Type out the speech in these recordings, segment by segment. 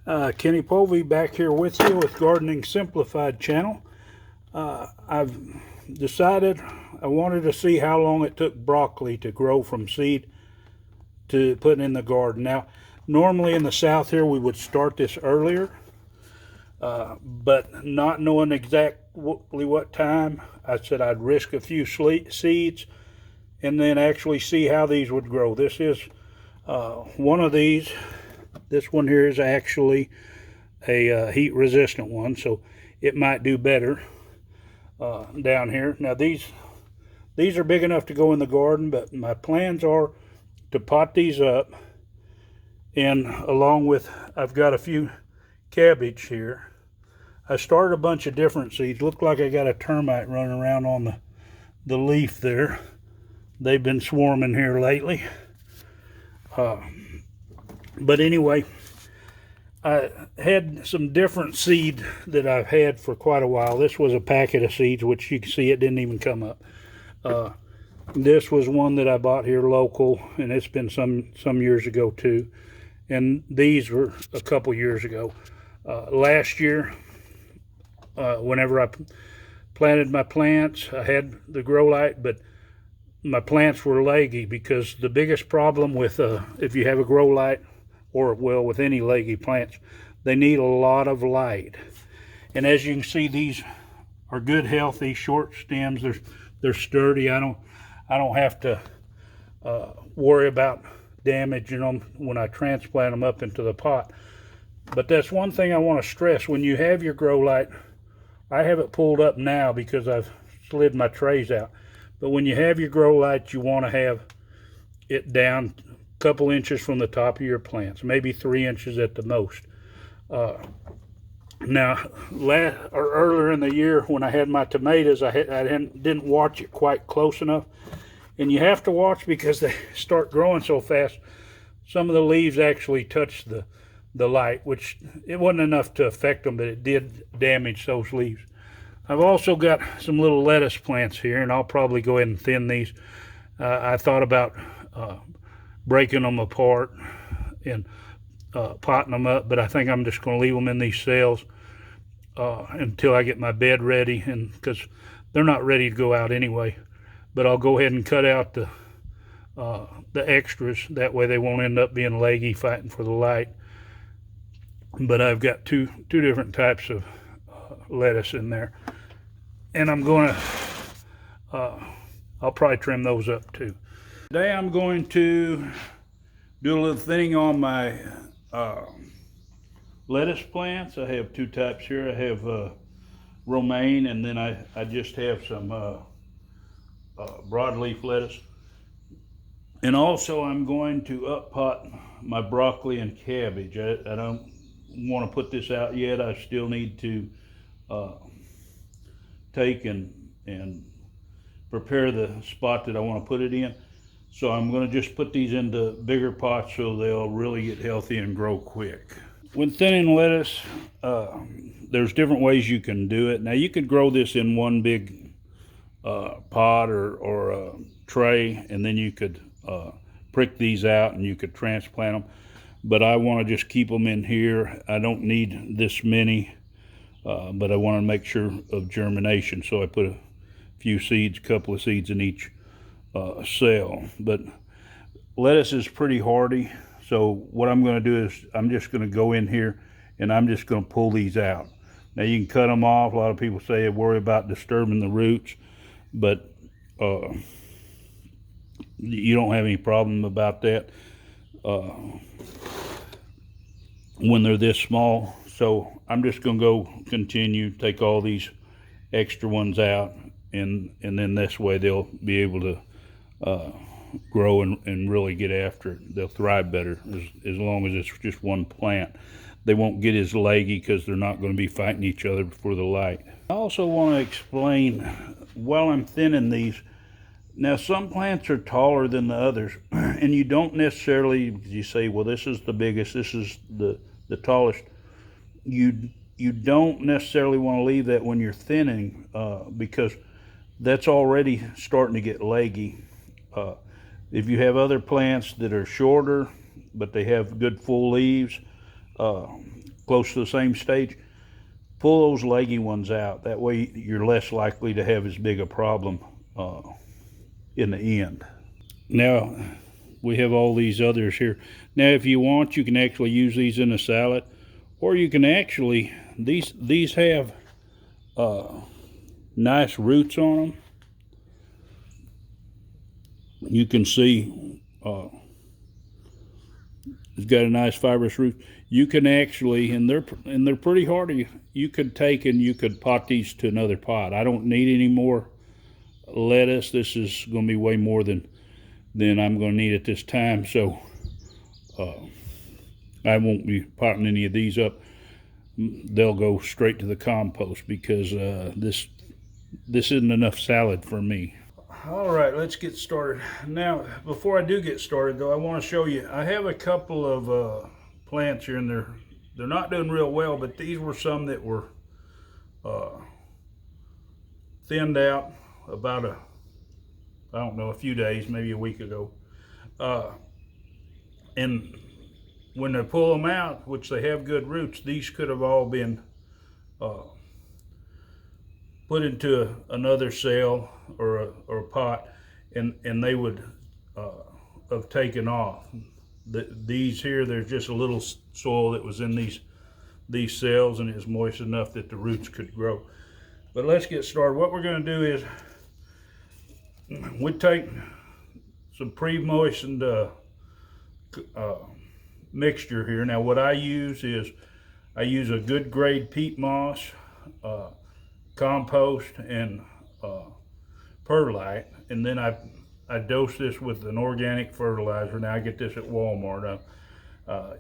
Kenny Povey back here with you with Gardening Simplified channel. I've decided I wanted to see how long it took broccoli to grow from seed to putting in the garden. Now, normally in the south here we would start this earlier, but not knowing exactly what time, I said I'd risk a few seeds and then actually see how these would grow. This is one of these. This one here is actually a heat resistant one, so it might do better down here. Now these are big enough to go in the garden, but my plans are to pot these up, and along with, I've got a few cabbage here. I started a bunch of different seeds. Looked like I got a termite running around on the leaf there. They've been swarming here lately. But anyway, I had some different seed that I've had for quite a while. This was a packet of seeds, which you can see it didn't even come up. This was one that I bought here local, and it's been some years ago too. And these were a couple years ago. Last year, whenever I planted my plants, I had the grow light, but my plants were leggy, because the biggest problem with if you have a grow light, or well, with any leggy plants, they need a lot of light. And as you can see, these are good, healthy, short stems. They're sturdy. I don't have to worry about damaging them when I transplant them up into the pot. But that's one thing I want to stress. When you have your grow light, I have it pulled up now because I've slid my trays out. But when you have your grow light, you want to have it down a couple inches from the top of your plants, maybe 3 inches at the most. Now, earlier in the year when I had my tomatoes, I didn't watch it quite close enough. And you have to watch because they start growing so fast. Some of the leaves actually touch the light, which it wasn't enough to affect them, but it did damage those leaves. I've also got some little lettuce plants here, and I'll probably go ahead and thin these. I thought about breaking them apart and potting them up, but I think I'm just going to leave them in these cells until I get my bed ready, and because they're not ready to go out anyway. But I'll go ahead and cut out the extras. That way they won't end up being leggy fighting for the light. But I've got two different types of lettuce in there, and I'm going to I'll probably trim those up too. Today I'm going to do a little thinning on my lettuce plants. I have two types here. I have romaine, and then I just have some broadleaf lettuce. And also I'm going to up pot my broccoli and cabbage. I don't want to put this out yet. I still need to take and prepare the spot that I want to put it in. So I'm going to just put these into bigger pots so they'll really get healthy and grow quick. When thinning lettuce, there's different ways you can do it. Now you could grow this in one big pot or a tray, and then you could prick these out and you could transplant them. But I want to just keep them in here. I don't need this many, but I want to make sure of germination. So I put a few seeds, a couple of seeds in each cell. But lettuce is pretty hardy. So what I'm going to do is I'm just going to go in here and I'm just going to pull these out. Now you can cut them off. A lot of people say they worry about disturbing the roots, but you don't have any problem about that when they're this small. So I'm just going to go continue, take all these extra ones out, and then this way they'll be able to grow and really get after it. They'll thrive better as long as it's just one plant. They won't get as leggy because they're not going to be fighting each other for the light. I also want to explain, while I'm thinning these, now some plants are taller than the others, and you don't necessarily, you say, well, this is the biggest, this is the tallest. You don't necessarily want to leave that when you're thinning, because that's already starting to get leggy. If you have other plants that are shorter, but they have good full leaves, close to the same stage, pull those leggy ones out. That way you're less likely to have as big a problem in the end. Now we have all these others here. Now if you want, you can actually use these in a salad, or you can actually, these have nice roots on them. You can see it's got a nice fibrous root. You can actually, and they're pretty hardy. You could take and you could pot these to another pot. I don't need any more lettuce. This is going to be way more than I'm going to need at this time. So I won't be potting any of these up. They'll go straight to the compost because this isn't enough salad for me. All right, let's get started. Now, before I do get started, though, I want to show you. I have a couple of plants here, and they're not doing real well. But these were some that were thinned out about a few days, maybe a week ago. And when they pull them out, which they have good roots, these could have all been put into another cell or a pot, and they would have taken off. These here, there's just a little soil that was in these cells, and it was moist enough that the roots could grow. But let's get started. What we're going to do is we take some pre-moistened mixture here. Now what I use is I use a good grade peat moss, compost, and perlite, and then I dose this with an organic fertilizer. Now I get this at Walmart.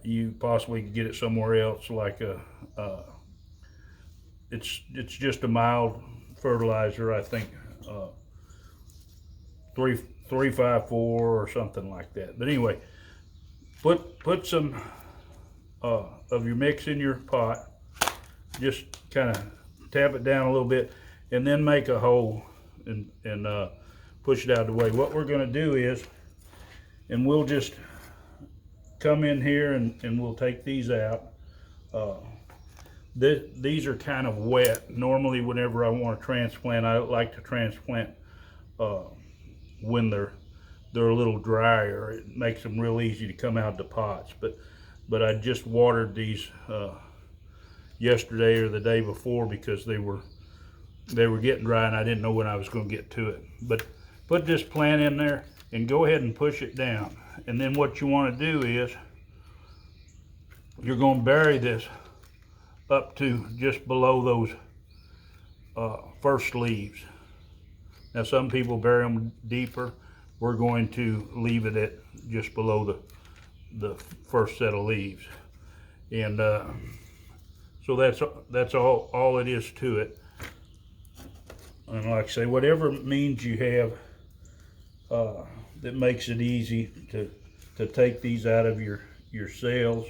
You possibly can get it somewhere else, like it's just a mild fertilizer, I think 354 or something like that. But anyway, put some of your mix in your pot. Just kind of tap it down a little bit, and then make a hole and push it out of the way. What we're going to do is, and we'll just come in here and we'll take these out. These are kind of wet. Normally, whenever I want to transplant, I like to transplant when they're a little drier. It makes them real easy to come out of the pots. But I just watered these yesterday or the day before because they were getting dry, and I didn't know when I was going to get to it. But put this plant in there and go ahead and push it down. And then what you want to do is you're going to bury this up to just below those first leaves. Now some people bury them deeper. We're going to leave it at just below the first set of leaves. And so that's all it is to it. And like I say, whatever means you have that makes it easy to take these out of your cells.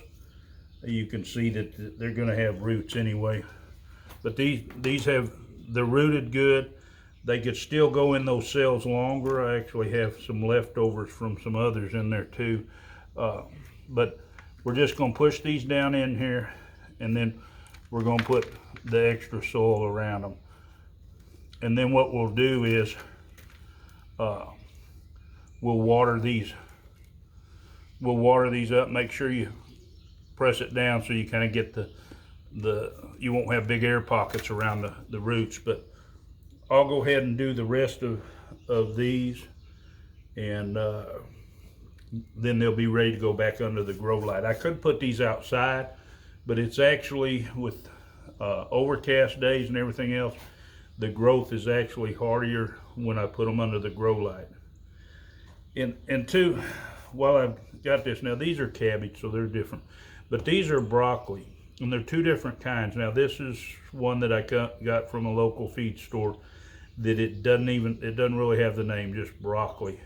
You can see that they're going to have roots anyway. But they're rooted good. They could still go in those cells longer. I actually have some leftovers from some others in there too. But we're just going to push these down in here, and then we're going to put the extra soil around them. And then what we'll do is we'll water these up. Make sure you press it down so you kind of get you won't have big air pockets around the roots. But I'll go ahead and do the rest of these, and then they'll be ready to go back under the grow light. I could put these outside, but it's actually, with overcast days and everything else, the growth is actually hardier when I put them under the grow light. And two, while I've got this, now these are cabbage, so they're different, but these are broccoli, and they're two different kinds. Now this is one that I got from a local feed store that it doesn't really have the name, just broccoli.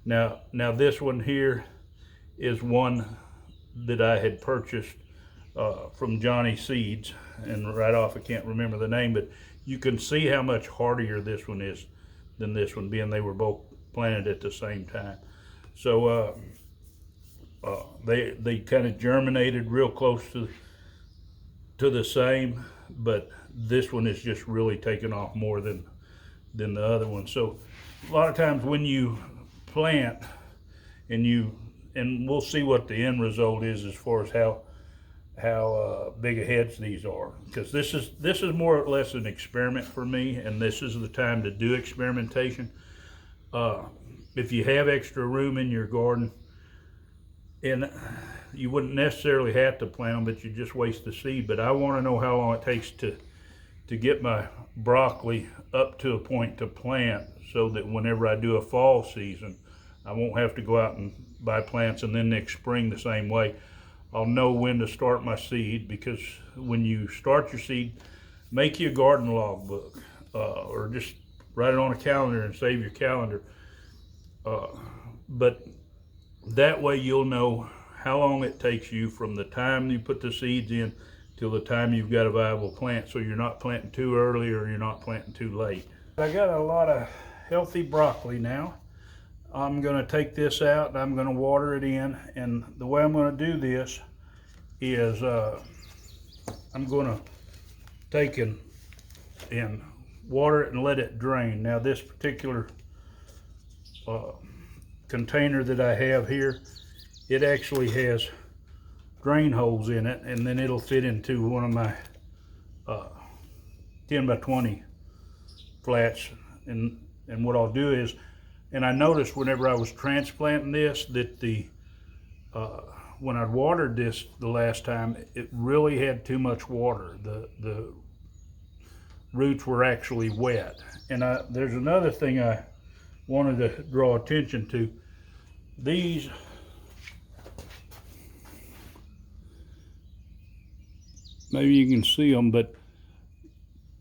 Now this one here is one that I had purchased from Johnny Seeds, and right off I can't remember the name, but you can see how much hardier this one is than this one, being they were both planted at the same time. So they kind of germinated real close to to the same, but this one is just really taking off more than the other one. So a lot of times when you plant and we'll see what the end result is as far as how big of heads these are, because this is more or less an experiment for me, and this is the time to do experimentation. If you have extra room in your garden, and you wouldn't necessarily have to plant them, but you just waste the seed. But I want to know how long it takes to get my broccoli up to a point to plant, so that whenever I do a fall season, I won't have to go out and buy plants and then next spring the same way. I'll know when to start my seed, because when you start your seed, make you a garden log book, or just write it on a calendar and save your calendar. But that way you'll know how long it takes you from the time you put the seeds in till the time you've got a viable plant, so you're not planting too early or you're not planting too late. I got a lot of healthy broccoli now. I'm going to take this out and I'm going to water it in, and the way I'm going to do this is I'm going to take and water it and let it drain. Now this particular container that I have here, it actually has drain holes in it, and then it'll fit into one of my 10 by 20 flats. And what I'll do is, and I noticed whenever I was transplanting this that when I watered this the last time, it really had too much water. The roots were actually wet. And there's another thing I wanted to draw attention to. These maybe you can see them, but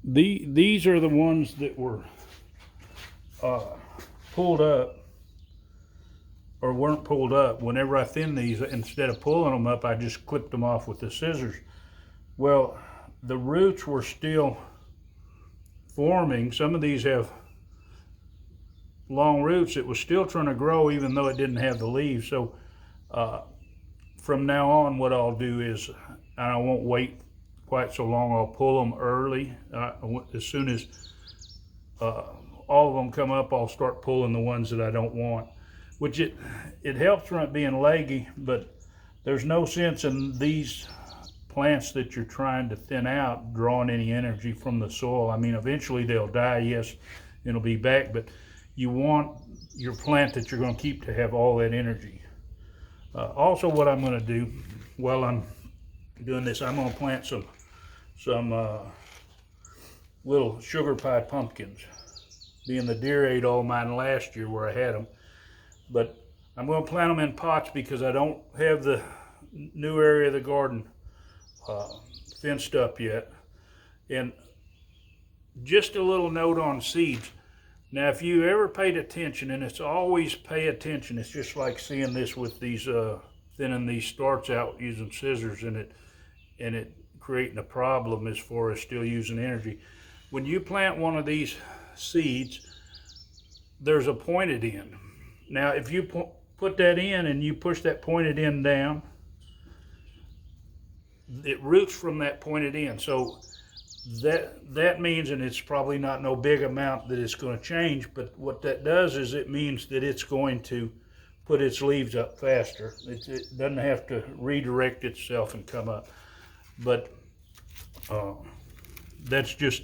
these are the ones that were pulled up or weren't pulled up. Whenever I thin these, instead of pulling them up, I just clipped them off with the scissors. Well, the roots were still forming. Some of these have long roots. It was still trying to grow even though it didn't have the leaves. So from now on, what I'll do is, and I won't wait quite so long, I'll pull them early. As soon as all of them come up, I'll start pulling the ones that I don't want, which it helps from it being leggy, but there's no sense in these plants that you're trying to thin out drawing any energy from the soil. I mean, eventually they'll die, yes, it'll be back, but you want your plant that you're going to keep to have all that energy. Also, what I'm going to do while I'm doing this, I'm going to plant some little sugar pie pumpkins, being the deer ate all mine last year where I had them. But I'm going to plant them in pots because I don't have the new area of the garden fenced up yet. And just a little note on seeds. Now, if you ever paid attention, and it's always pay attention, it's just like seeing this with these thinning these starts out using scissors, and it creating a problem as far as still using energy. When you plant one of these seeds, there's a pointed end. Now, if you put that in and you push that pointed end down, it roots from that pointed end. So that means, and it's probably not no big amount that it's going to change, but what that does is it means that it's going to put its leaves up faster. It doesn't have to redirect itself and come up. But that's just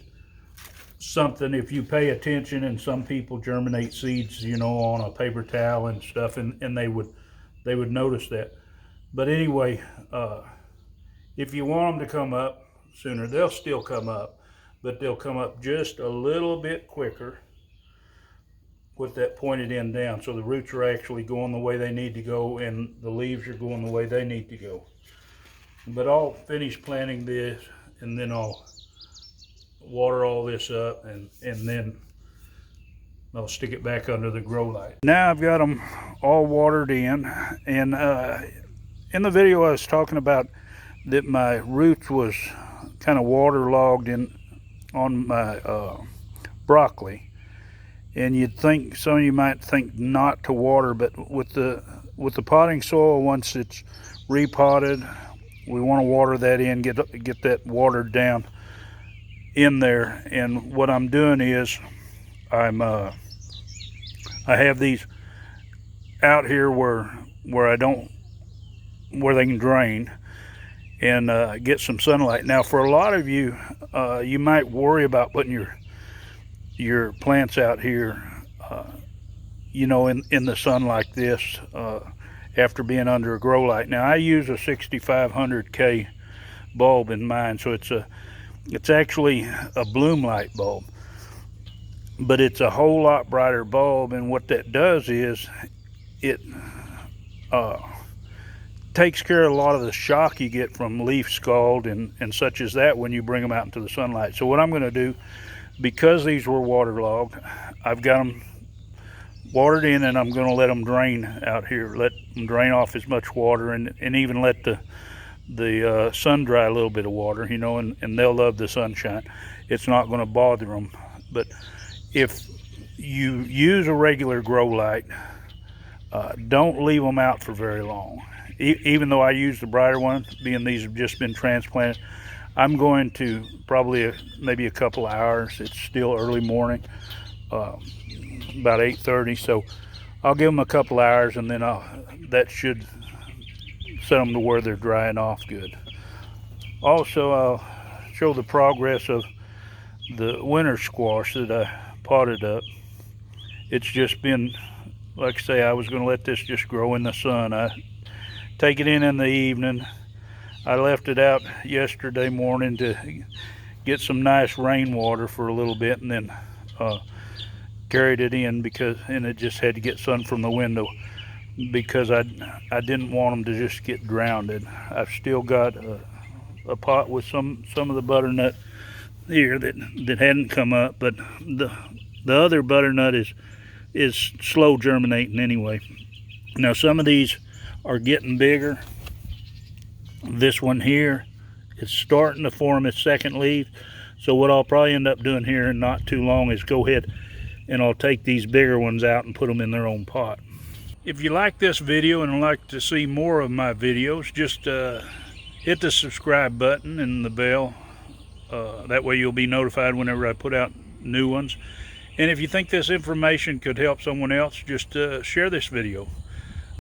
something, if you pay attention, and some people germinate seeds, you know, on a paper towel and stuff, and they would notice that. But anyway, if you want them to come up sooner, they'll still come up, but they'll come up just a little bit quicker with that pointed end down. So the roots are actually going the way they need to go, and the leaves are going the way they need to go. But I'll finish planting this, and then I'll water all this up, and then I'll stick it back under the grow light. Now I've got them all watered in, and in the video I was talking about that my roots was kind of waterlogged on my broccoli, and you'd think, some of you might think not to water, but with the potting soil, once it's repotted We want to water that in, get that watered down in there. And what I'm doing is I have these out here where they can drain and get some sunlight. Now, for a lot of you, you might worry about putting your plants out here, in the sun like this, after being under a grow light. Now, I use a 6500K bulb in mine, so it's actually a bloom light bulb, but it's a whole lot brighter bulb. And what that does is it takes care of a lot of the shock you get from leaf scald and such as that when you bring them out into the sunlight. So what I'm going to do, because these were waterlogged, I've got them watered in, and I'm going to let them drain out here, let them drain off as much water, and even let the sun dry a little bit of water, and they'll love the sunshine. It's not going to bother them. But if you use a regular grow light, don't leave them out for very long. Even though I use the brighter one, being these have just been transplanted, I'm going to probably maybe a couple hours. It's still early morning, about 8:30, so I'll give them a couple hours, and then that should set them to where they're drying off good. Also, I'll show the progress of the winter squash that I potted up. It's just been, like I say, I was going to let this just grow in the sun. I take it in the evening. I left it out yesterday morning to get some nice rainwater for a little bit, and then carried it in and it just had to get sun from the window, because I didn't want them to just get drowned. I've still got a pot with some of the butternut here that hadn't come up, but the other butternut is slow germinating anyway. Now, some of these are getting bigger. This one here is starting to form its second leaf. So what I'll probably end up doing here in not too long is go ahead and I'll take these bigger ones out and put them in their own pot. If you like this video and would like to see more of my videos, just hit the subscribe button and the bell. That way you'll be notified whenever I put out new ones. And if you think this information could help someone else, just share this video.